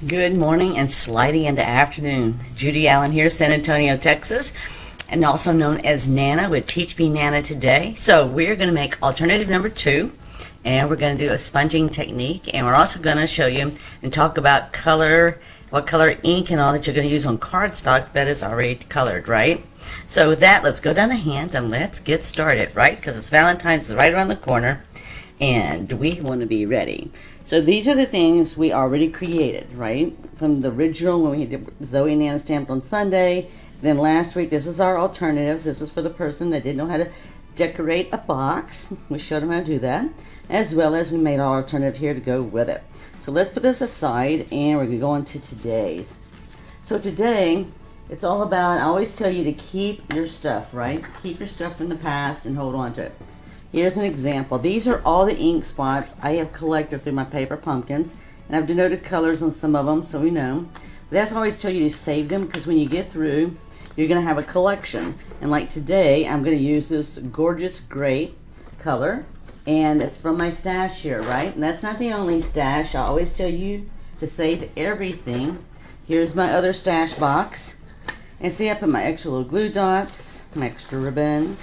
Good morning and sliding into afternoon. Judy Allan here, San Antonio, Texas, and also known as Nana with Teach Me Nana today. So we're going to make alternative number 2, and we're going to do a sponging technique, and we're also going to show you and talk about color, what color ink and all that you're going to use on cardstock that is already colored, right? So with that, let's go down the hands and let's get started, right? Because it's Valentine's right around the corner, and we want to be ready. So these are the things we already created, right? From the original when we did Zoe and Nana stamped on Sunday. Then last week, this was our alternatives. This was for the person that didn't know how to decorate a box. We showed them how to do that. As well as we made our alternative here to go with it. So let's put this aside and we're going to go on to today's. So today, it's all about, I always tell you to keep your stuff, right? Keep your stuff from the past and hold on to it. Here's an example. These are all the ink spots I have collected through my paper pumpkins. And I've denoted colors on some of them so we know. But that's why I always tell you to save them because when you get through, you're going to have a collection. And like today, I'm going to use this gorgeous gray color. And it's from my stash here, right? And that's not the only stash. I always tell you to save everything. Here's my other stash box. And see, I put my extra little glue dots, my extra ribbon,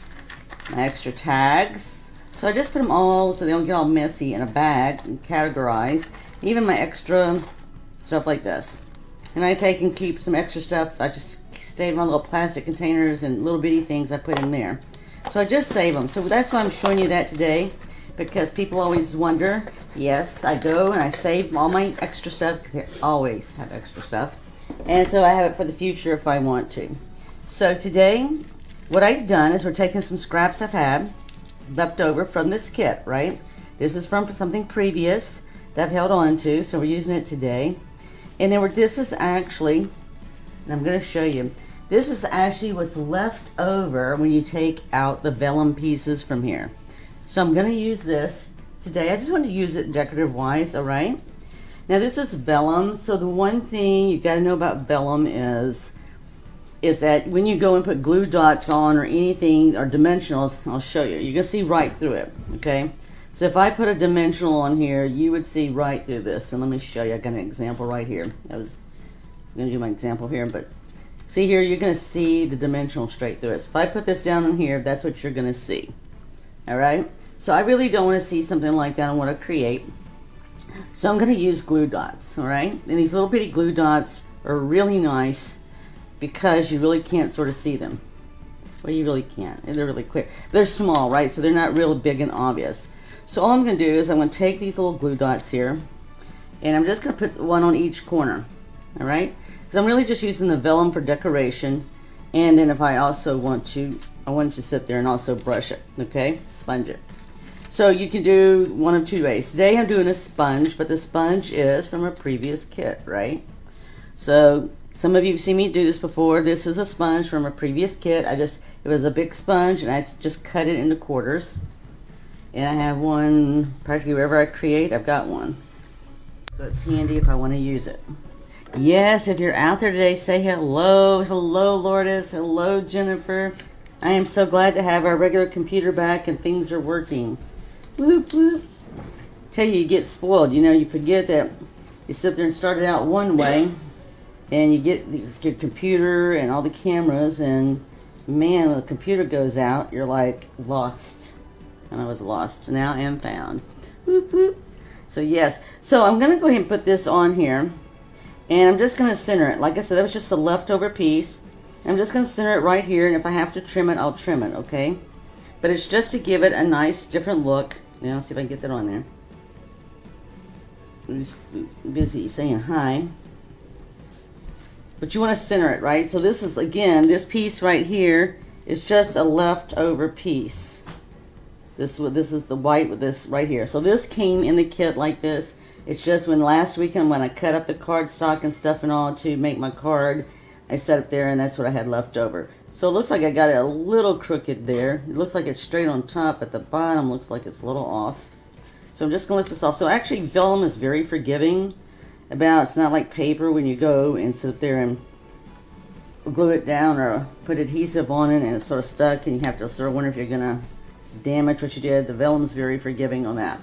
my extra tags. So I just put them all so they don't get all messy in a bag and categorized. Even my extra stuff like this. And I take and keep some extra stuff. I just save my little plastic containers and little bitty things I put in there. So I just save them. So that's why I'm showing you that today. Because people always wonder. Yes, I go and I save all my extra stuff because I always have extra stuff. And so I have it for the future if I want to. So today, what I've done is we're taking some scraps I've had left over from this kit, right? This is from something previous that I've held on to, so we're using it today. And then this is actually, and I'm going to show you, this is actually what's left over when you take out the vellum pieces from here. So I'm going to use this today. I just want to use it decorative wise, all right? Now this is vellum, so the one thing you got to know about vellum is that when you go and put glue dots on or anything or dimensionals, I'll show you. You can see right through it, okay? So if I put a dimensional on here, you would see right through this. And let me show you. I got an example right here. I was going to do my example here, but see here, you're going to see the dimensional straight through it. So if I put this down in here, that's what you're going to see. All right? So I really don't want to see something like that. I want to create. So I'm going to use glue dots, all right? And these little bitty glue dots are really nice because you really can't sort of see them. Well, you really can't. They're really clear. They're small, right? So they're not real big and obvious. So all I'm going to do is I'm going to take these little glue dots here, and I'm just going to put one on each corner, all right? Because I'm really just using the vellum for decoration, and then if I also want to, I want you to sit there and also brush it, okay? Sponge it. So you can do one of two ways. Today I'm doing a sponge, but the sponge is from a previous kit, right? So some of you have seen me do this before. This is a sponge from a previous kit. It was a big sponge and I just cut it into quarters. And I have one, practically wherever I create, I've got one. So it's handy if I want to use it. Yes, if you're out there today, say hello. Hello, Lourdes. Hello, Jennifer. I am so glad to have our regular computer back and things are working. Whoop, whoop. Tell you, you get spoiled. You know, you forget that you sit there and start it out one way. And you get your computer and all the cameras, and man, when the computer goes out, you're like lost. And I was lost. Now I am found. Whoop, whoop. So yes. So I'm going to go ahead and put this on here. And I'm just going to center it. Like I said, that was just a leftover piece. I'm just going to center it right here. And if I have to trim it, I'll trim it, okay? But it's just to give it a nice, different look. Now, let's see if I can get that on there. I'm just busy saying hi. But you want to center it, right? So this is, again, this piece right here is just a leftover piece. This is the white with this right here. So this came in the kit like this. It's just when last weekend when I cut up the cardstock and stuff and all to make my card, I set it there and that's what I had left over. So it looks like I got it a little crooked there. It looks like it's straight on top. At the bottom looks like it's a little off. So I'm just going to lift this off. So actually vellum is very forgiving. It's not like paper when you go and sit there and glue it down or put adhesive on it and it's sort of stuck and you have to sort of wonder if you're going to damage what you did. The vellum is very forgiving on that.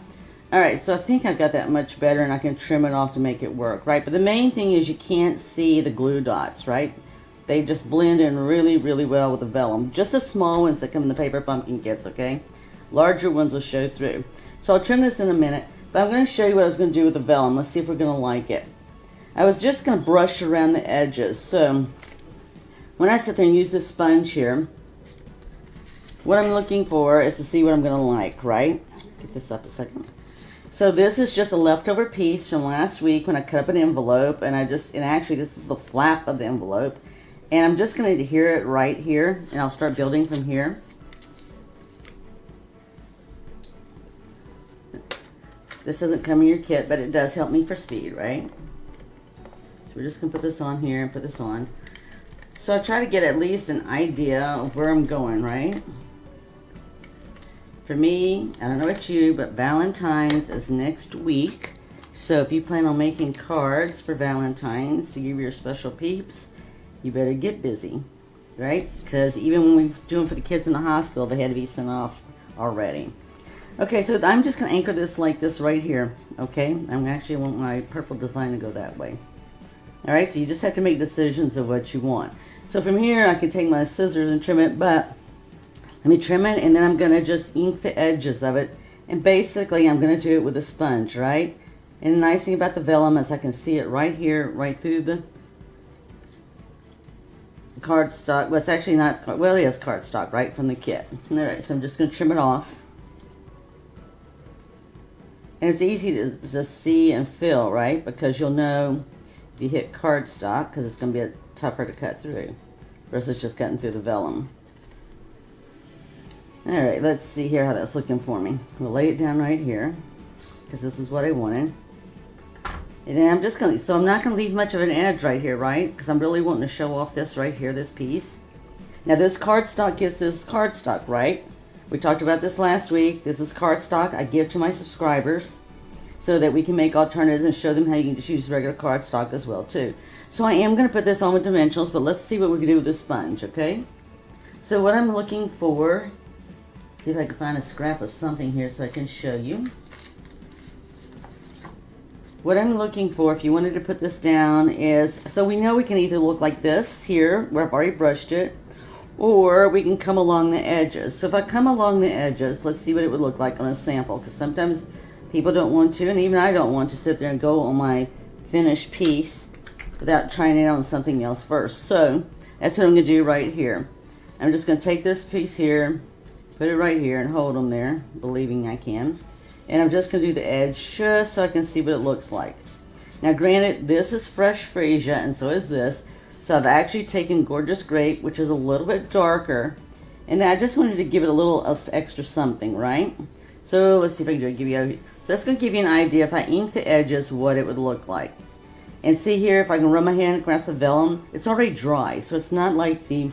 Alright, so I think I've got that much better and I can trim it off to make it work, right? But the main thing is you can't see the glue dots, right? They just blend in really, really well with the vellum. Just the small ones that come in the paper pumpkin kits, okay? Larger ones will show through. So I'll trim this in a minute, but I'm going to show you what I was going to do with the vellum. Let's see if we're going to like it. I was just going to brush around the edges. So when I sit there and use this sponge here, what I'm looking for is to see what I'm going to like, right? Get this up a second. So this is just a leftover piece from last week when I cut up an envelope, and actually this is the flap of the envelope, and I'm just going to adhere it right here, and I'll start building from here. This doesn't come in your kit, but it does help me for speed, right? So we're just going to put this on here and put this on. So I try to get at least an idea of where I'm going, right? For me, I don't know about you, but Valentine's is next week. So if you plan on making cards for Valentine's to give your special peeps, you better get busy, right? Because even when we were doing for the kids in the hospital, they had to be sent off already. Okay, so I'm just going to anchor this like this right here, okay? I actually want my purple design to go that way. All right, so you just have to make decisions of what you want. So from here, I can take my scissors and trim it, but let me trim it, and then I'm going to just ink the edges of it. And basically, I'm going to do it with a sponge, right? And the nice thing about the vellum is I can see it right here, right through the cardstock. Well, it's actually not, well, it is cardstock, right, from the kit. All right, so I'm just going to trim it off. And it's easy to see and feel, right? Because you'll know if you hit cardstock, because it's going to be tougher to cut through versus just cutting through the vellum. Alright, let's see here how that's looking for me. We'll lay it down right here, because this is what I wanted. And then I'm just going to, so I'm not going to leave much of an edge right here, right? Because I'm really wanting to show off this right here, this piece. Now this cardstock gets this cardstock, right? We talked about this last week. This is cardstock I give to my subscribers so that we can make alternatives and show them how you can just use regular cardstock as well too. So I am going to put this on with dimensionals, but let's see what we can do with this sponge, okay? So what I'm looking for, see if I can find a scrap of something here so I can show you. What I'm looking for, if you wanted to put this down, is, so we know we can either look like this here, where I've already brushed it, or we can come along the edges. So if I come along the edges, let's see what it would look like on a sample, because sometimes people don't want to, and even I don't want to sit there and go on my finished piece without trying it on something else first. So that's what I'm going to do right here. I'm just going to take this piece here, put it right here, and hold them there, believing I can. And I'm just going to do the edge just so I can see what it looks like. Now granted, this is fresh freesia, and so is this. So I've actually taken Gorgeous Grape, which is a little bit darker, and then I just wanted to give it a little extra something, right? So let's see if I can do it. So that's going to give you an idea, if I ink the edges, what it would look like. And see here, if I can run my hand across the vellum, it's already dry, so it's not like the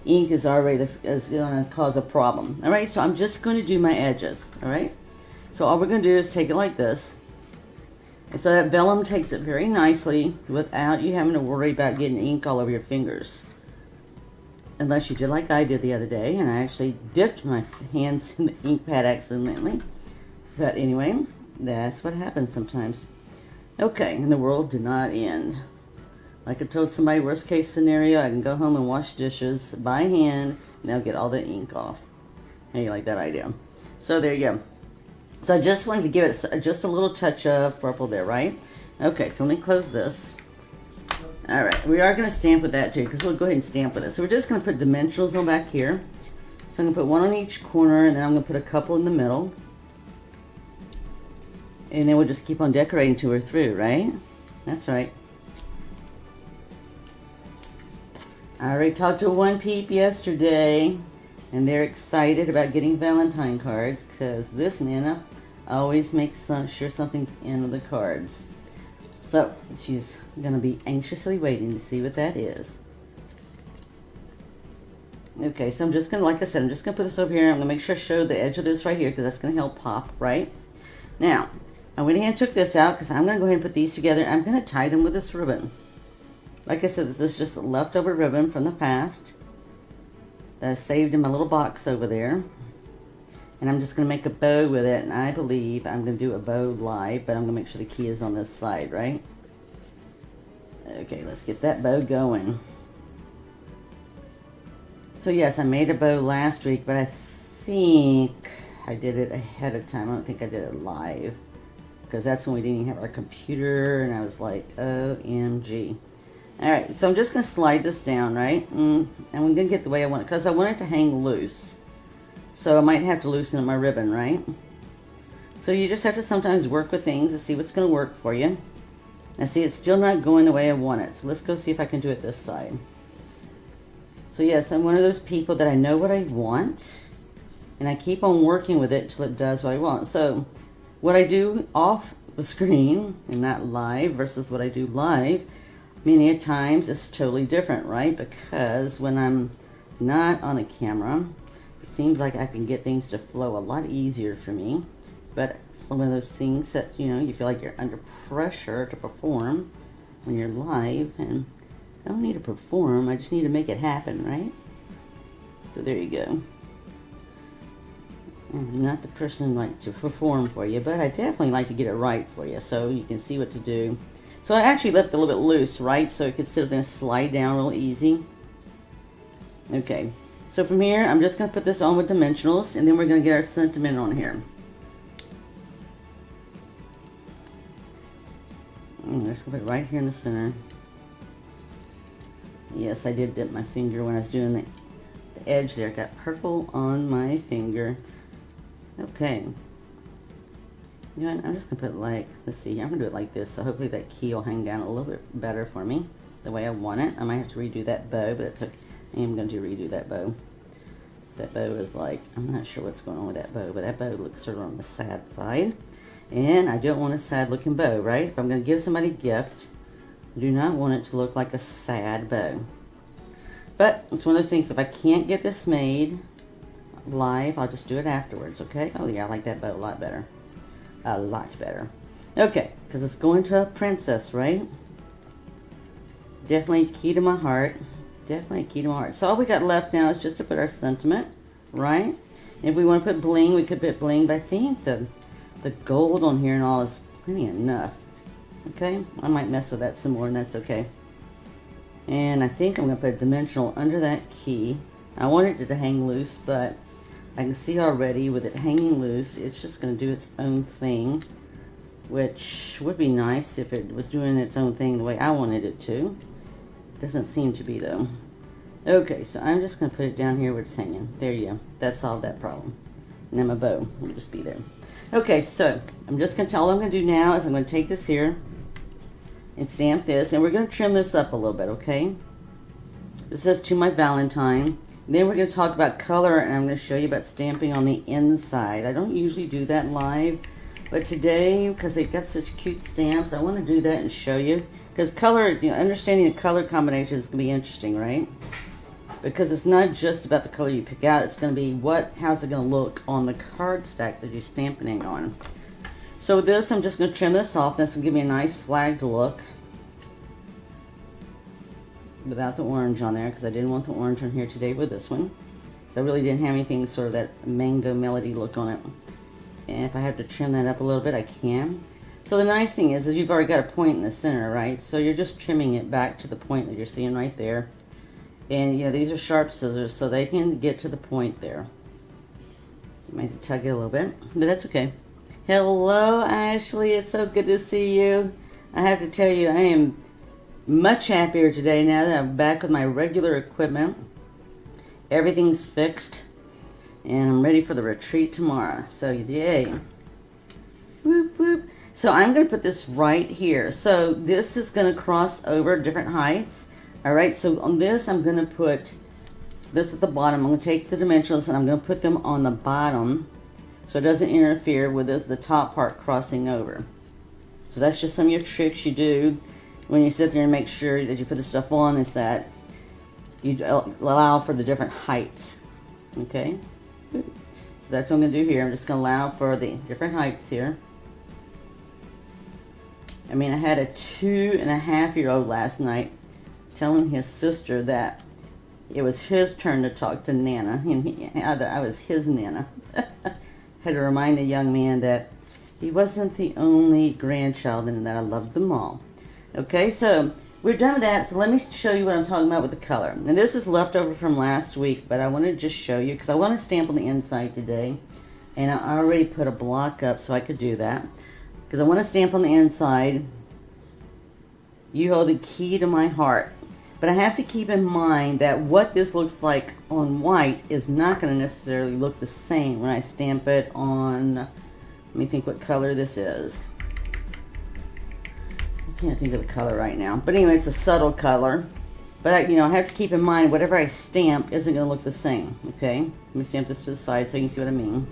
ink is already going to cause a problem. All right, so I'm just going to do my edges, all right? So all we're going to do is take it like this. And so that vellum takes it very nicely without you having to worry about getting ink all over your fingers. Unless you did like I did the other day, and I actually dipped my hands in the ink pad accidentally. But anyway, that's what happens sometimes. Okay, and the world did not end. Like I told somebody, worst case scenario, I can go home and wash dishes by hand, and they'll get all the ink off. How you like that idea? So there you go. So I just wanted to give it just a little touch of purple there, right? Okay, so let me close this. All right, we are going to stamp with that too, because we'll go ahead and stamp with it. So we're just going to put dimensionals on back here. So I'm going to put one on each corner, and then I'm going to put a couple in the middle. And then we'll just keep on decorating till we're through, right? That's right. I already talked to one peep yesterday, and they're excited about getting Valentine cards, because this Nana always makes sure something's in with the cards. So she's going to be anxiously waiting to see what that is. Okay, so I'm just going to, like I said, I'm just going to put this over here. I'm going to make sure I show the edge of this right here, because that's going to help pop, right? Now, I went ahead and took this out, because I'm going to go ahead and put these together. I'm going to tie them with this ribbon. Like I said, this is just a leftover ribbon from the past that I saved in my little box over there. And I'm just going to make a bow with it, and I believe I'm going to do a bow live, but I'm going to make sure the key is on this side, right? Okay, let's get that bow going. So yes, I made a bow last week, but I think I did it ahead of time. I don't think I did it live, because that's when we didn't even have our computer, and I was like, OMG. Alright, so I'm just going to slide this down, right? And I'm going to get the way I want it, because I want it to hang loose. So I might have to loosen up my ribbon, right? So you just have to sometimes work with things to see what's going to work for you. Now see, it's still not going the way I want it. So let's go see if I can do it this side. So yes, I'm one of those people that I know what I want, and I keep on working with it until it does what I want. So what I do off the screen and not live versus what I do live, many a times it's totally different, right? Because when I'm not on a camera, it seems like I can get things to flow a lot easier for me. But it's one of those things that, you know, you feel like you're under pressure to perform when you're live, and I don't need to perform, I just need to make it happen, right? So there you go. I'm not the person like to perform for you, but I definitely like to get it right for you so you can see what to do. So I actually left it a little bit loose, right? So it could sit up there and slide down real easy. Okay, so from here, I'm just going to put this on with dimensionals, and then we're going to get our sentiment on here. I'm just going to put it right here in the center. Yes, I did dip my finger when I was doing the edge there. Got purple on my finger. Okay. You know what? I'm just going to put like, let's see, I'm going to do it like this. So hopefully that key will hang down a little bit better for me, the way I want it. I might have to redo that bow, but it's okay. I am going to redo that bow. That bow is like, I'm not sure what's going on with that bow, but that bow looks sort of on the sad side. And I don't want a sad looking bow, right? If I'm going to give somebody a gift, I do not want it to look like a sad bow. But it's one of those things, if I can't get this made live, I'll just do it afterwards, okay? Oh yeah, I like that bow a lot better. A lot better. Okay, because it's going to a princess, right? Definitely key to my heart. Definitely key to my heart. So all we got left now is just to put our sentiment, right? If we want to put bling, we could put bling, but I think the gold on here and all is plenty enough. Okay, I might mess with that some more, and that's okay. And I think I'm going to put a dimensional under that key. I wanted it to hang loose, but I can see already with it hanging loose, it's just going to do its own thing, which would be nice if it was doing its own thing the way I wanted it to. Doesn't seem to be, though. Okay, so I'm just going to put it down here where it's hanging. There you go. That solved that problem. And then my bow will just be there. Okay, so I'm just going to, all I'm going to do now is I'm going to take this here and stamp this, and we're going to trim this up a little bit, okay? This says to my Valentine. Then we're going to talk about color, and I'm going to show you about stamping on the inside. I don't usually do that live, but today, because they've got such cute stamps, I want to do that and show you. Because color, you know, understanding the color combinations is going to be interesting, right? Because it's not just about the color you pick out, it's going to be how's it going to look on the card stack that you're stamping on. So with this, I'm just going to trim this off. That's going to give me a nice flagged look without the orange on there, because I didn't want the orange on here today with this one. So I really didn't have anything sort of that mango melody look on it. And if I have to trim that up a little bit, I can. So the nice thing is you've already got a point in the center, right? So you're just trimming it back to the point that you're seeing right there. And, you know, these are sharp scissors, so they can get to the point there. You might have to tug it a little bit, but that's okay. Hello, Ashley. It's so good to see you. I have to tell you, I am much happier today now that I'm back with my regular equipment. Everything's fixed, and I'm ready for the retreat tomorrow. So, yay. Whoop, whoop. So I'm going to put this right here. So this is going to cross over different heights. All right, so on this, I'm going to put this at the bottom. I'm going to take the dimensionals, and I'm going to put them on the bottom so it doesn't interfere with the top part crossing over. So that's just some of your tricks you do when you sit there and make sure that you put the stuff on, is that you allow for the different heights. Okay? So that's what I'm going to do here. I'm just going to allow for the different heights here. I mean, I had a 2.5-year-old last night telling his sister that it was his turn to talk to Nana, and I was his Nana. had to remind the young man that he wasn't the only grandchild and that I loved them all. Okay, so we're done with that, so let me show you what I'm talking about with the color. And this is leftover from last week, but I want to just show you because I want to stamp on the inside today. And I already put a block up so I could do that. Because I want to stamp on the inside, you hold the key to my heart. But I have to keep in mind that what this looks like on white is not going to necessarily look the same when I stamp it on, let me think what color this is. I can't think of the color right now. But anyway, it's a subtle color. But I have to keep in mind whatever I stamp isn't going to look the same. Okay, let me stamp this to the side so you can see what I mean.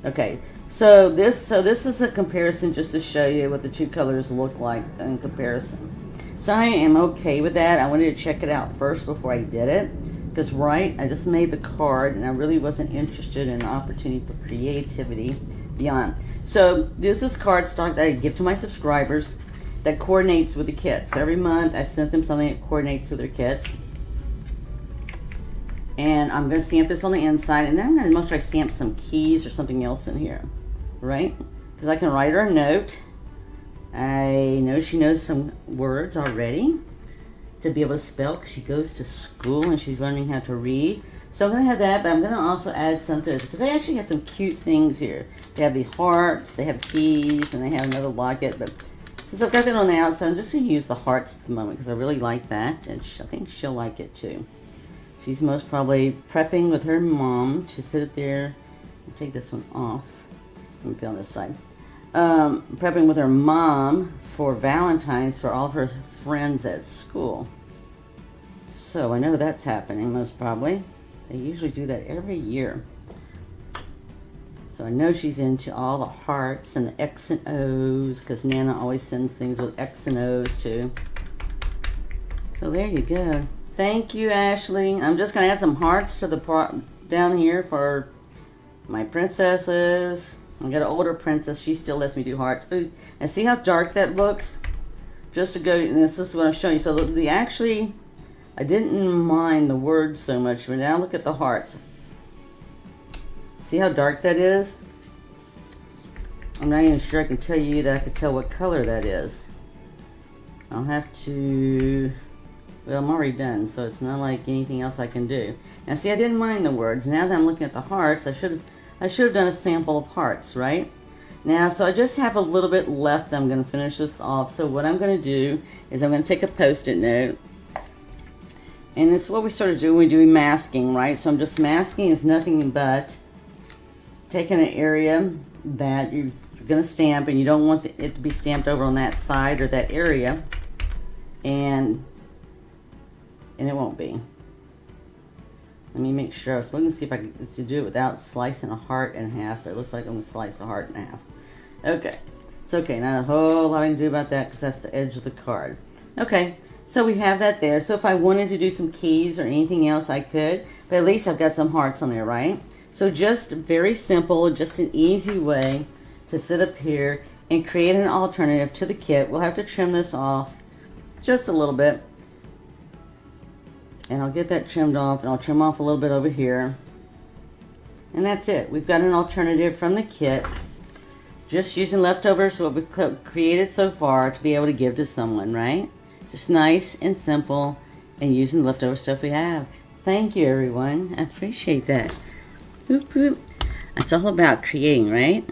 Okay, so this is a comparison just to show you what the two colors look like in comparison. So I am okay with that. I wanted to check it out first before I did it. Because I just made the card and I really wasn't interested in an opportunity for creativity beyond. So this is cardstock that I give to my subscribers that coordinates with the kits. So every month I sent them something that coordinates with their kits. And I'm going to stamp this on the inside, and then I'm going to most try to stamp some keys or something else in here, right? Because I can write her a note. I know she knows some words already to be able to spell because she goes to school and she's learning how to read. So I'm going to have that, but I'm going to also add something because they actually have some cute things here. They have the hearts, they have keys, and they have another locket. But since I've got that on the outside, I'm just going to use the hearts at the moment because I really like that, and I think she'll like it too. She's most probably prepping with her mom to sit up there. I'll take this one off. Let me put it on this side. Prepping with her mom for Valentine's for all of her friends at school. So I know that's happening most probably. They usually do that every year. So I know she's into all the hearts and the X and O's because Nana always sends things with X and O's too. So there you go. Thank you, Ashley. I'm just going to add some hearts to the part down here for my princesses. I got an older princess. She still lets me do hearts. Ooh, and see how dark that looks? Just to go, and this is what I'm showing you. So actually, I didn't mind the words so much, but now look at the hearts. See how dark that is? I'm not even sure I can tell you that I could tell what color that is. I'll have to... Well, I'm already done, so it's not like anything else I can do. Now, see, I didn't mind the words. Now that I'm looking at the hearts, I should have done a sample of hearts, right? Now, so I just have a little bit left. I'm going to finish this off. So what I'm going to do is I'm going to take a Post-it note. And this is what we sort of do when we do masking, right? So I'm just masking is nothing but taking an area that you're going to stamp, and you don't want it to be stamped over on that side or that area. And it won't be. Let me make sure. I was looking to see if I could do it without slicing a heart in half, but it looks like I'm going to slice a heart in half. Okay. It's okay. Not a whole lot I can do about that because that's the edge of the card. Okay. So we have that there. So if I wanted to do some keys or anything else, I could. But at least I've got some hearts on there, right? So just very simple, just an easy way to sit up here and create an alternative to the kit. We'll have to trim this off just a little bit. And I'll get that trimmed off, and I'll trim off a little bit over here. And that's it. We've got an alternative from the kit. Just using leftovers, what we've created so far, to be able to give to someone, right? Just nice and simple, and using the leftover stuff we have. Thank you, everyone. I appreciate that. Whoop, whoop. It's all about creating, right?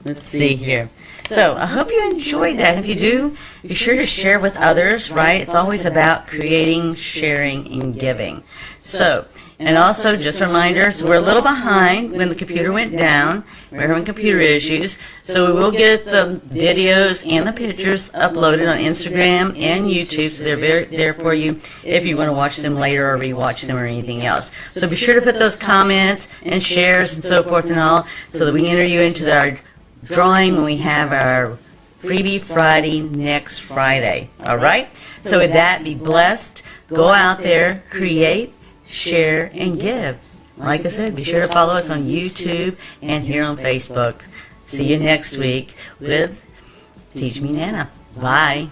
Let's see here. So I hope you enjoyed that. If you do, be sure to share with others, right? It's always about creating, sharing, and giving. So, and also just reminders, we're a little behind when the computer went down. We're having computer issues. So we will get the videos and the pictures uploaded on Instagram and YouTube. So they're there for you if you want to watch them later or rewatch them or anything else. So be sure to put those comments and shares and so forth and all so that we can enter you into our drawing when we have our Freebie Friday next Friday. All right? So with that, be blessed. Go out there, create, share, and give. Like I said, be sure to follow us on YouTube and here on Facebook. See you next week with Teach Me Nana. Bye.